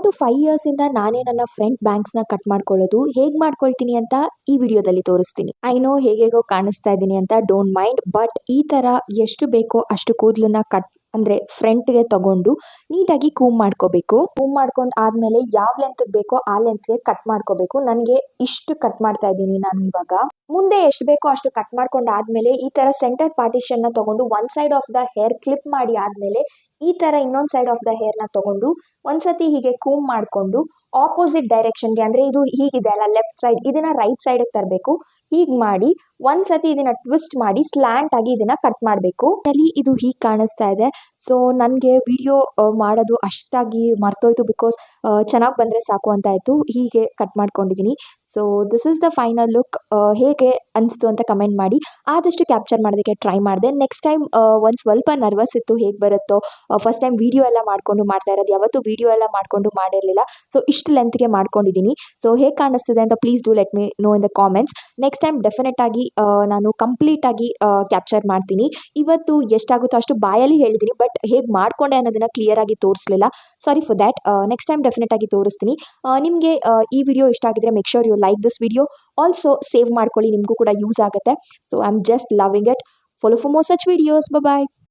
To 5 ಇಯರ್ಸಿಂದ ನಾನೇ ನನ್ನ front ಬ್ಯಾಂಕ್ಸ್ನ cut ಮಾಡ್ಕೊಳ್ಳೋದು ಹೇಗೆ ಮಾಡ್ಕೊಳ್ತೀನಿ ಅಂತ ಈ ವಿಡಿಯೋದಲ್ಲಿ ತೋರಿಸ್ತೀನಿ. ಐ ನೋ ಹೇಗೇಗೋ ಕಾಣಿಸ್ತಾ ಇದ್ದೀನಿ ಅಂತ, ಡೋಂಟ್ ಮೈಂಡ್. ಬಟ್ ಈ ಥರ ಎಷ್ಟು ಬೇಕೋ ಅಷ್ಟು ಕೂದಲನ್ನ ಕಟ್ ಅಂದರೆ ಫ್ರಂಟ್ಗೆ ತಗೊಂಡು ನೀಟಾಗಿ ಕೂಮ್ ಮಾಡ್ಕೋಬೇಕು. ಕೂಮ್ ಮಾಡ್ಕೊಂಡು ಆದಮೇಲೆ ಯಾವ ಲೆಂತ್ಗೆ ಬೇಕೋ ಆ ಲೆಂತ್ಗೆ ಕಟ್ ಮಾಡ್ಕೋಬೇಕು. ನನಗೆ ಇಷ್ಟು ಕಟ್ ಮಾಡ್ತಾ ಇದ್ದೀನಿ ನಾನು ಇವಾಗ. ಮುಂದೆ ಎಷ್ಟು ಬೇಕೋ ಅಷ್ಟು ಕಟ್ ಮಾಡ್ಕೊಂಡು ಆದಮೇಲೆ ಈ ಥರ ಸೆಂಟರ್ ಪಾರ್ಟಿಷನ್ನ ತಗೊಂಡು one side of the hair clip ಮಾಡಿ ಆದಮೇಲೆ ಈ ಥರ ಇನ್ನೊಂದು ಸೈಡ್ ಆಫ್ ದ ಹೇರ್ನ ತಗೊಂಡು ಒಂದ್ಸತಿ ಹೀಗೆ ಕೂಮ್ ಮಾಡಿಕೊಂಡು ಆಪೋಸಿಟ್ ಡೈರೆಕ್ಷನ್ಗೆ, ಅಂದರೆ ಇದು ಹೀಗಿದೆ ಅಲ್ಲ ಲೆಫ್ಟ್ ಸೈಡ್, ಇದನ್ನ ರೈಟ್ ಸೈಡಿಗೆ ತರಬೇಕು. ಹೀಗೆ ಮಾಡಿ ಒಂದ್ಸತಿ ಇದನ್ನ ಟ್ವಿಸ್ಟ್ ಮಾಡಿ ಸ್ಲ್ಯಾಂಟ್ ಆಗಿ ಇದನ್ನ ಕಟ್ ಮಾಡಬೇಕು. ಇದು ಹೀಗೆ ಕಾಣಿಸ್ತಾ ಇದೆ. ಸೊ ನನಗೆ ವಿಡಿಯೋ ಮಾಡೋದು ಅಷ್ಟಾಗಿ ಮರ್ತೋಯ್ತು, ಬಿಕಾಸ್ ಚೆನ್ನಾಗಿ ಬಂದರೆ ಸಾಕು ಅಂತ ಆಯಿತು. ಹೀಗೆ ಕಟ್ ಮಾಡ್ಕೊಂಡಿದ್ದೀನಿ. So this is the final look. ಹೇಗೆ ಅನಿಸ್ತು ಅಂತ ಕಮೆಂಟ್ ಮಾಡಿ. ಆದಷ್ಟು ಕ್ಯಾಪ್ಚರ್ ಮಾಡೋದಕ್ಕೆ ಟ್ರೈ ಮಾಡಿದೆ. ನೆಕ್ಸ್ಟ್ ಟೈಮ್ ಒಂದು ಸ್ವಲ್ಪ ನರ್ವಸ್ ಇತ್ತು, ಹೇಗೆ ಬರುತ್ತೋ. ಫಸ್ಟ್ ಟೈಮ್ ವಿಡಿಯೋ ಎಲ್ಲ ಮಾಡಿಕೊಂಡು ಮಾಡ್ತಾ ಇರೋದು, ಯಾವತ್ತೂ ವಿಡಿಯೋ ಎಲ್ಲ ಮಾಡಿಕೊಂಡು ಮಾಡಿರಲಿಲ್ಲ. ಸೊ ಇಷ್ಟು ಲೆಂತ್ಗೆ ಮಾಡ್ಕೊಂಡಿದ್ದೀನಿ. ಸೊ ಹೇಗೆ ಕಾಣಿಸ್ತಿದೆ ಅಂತ please do let me no in the comments. Next time definite ಆಗಿ ನಾನು ಕಂಪ್ಲೀಟಾಗಿ ಕ್ಯಾಪ್ಚರ್ ಮಾಡ್ತೀನಿ. ಇವತ್ತು ಎಷ್ಟಾಗುತ್ತೋ ಅಷ್ಟು ಬಾಯಲ್ಲಿ ಹೇಳಿದ್ದೀನಿ, ಬಟ್ ಹೇಗೆ ಮಾಡ್ಕೊಂಡೆ ಅನ್ನೋದನ್ನ ಕ್ಲಿಯರ್ ಆಗಿ ತೋರಿಸಲಿಲ್ಲ. Sorry for that. Next time definite ಆಗಿ ತೋರಿಸ್ತೀನಿ. ನಿಮಗೆ ಈ ವಿಡಿಯೋ ಇಷ್ಟ ಆಗಿದ್ರೆ make sure you like this video. Also save ಮಾಡ್ಕೊಳ್ಳಿ, ನಿಮಗೂ ಕೂಡ ಯೂಸ್ ಆಗುತ್ತೆ. So I am just loving it. Follow for more such videos. Bye.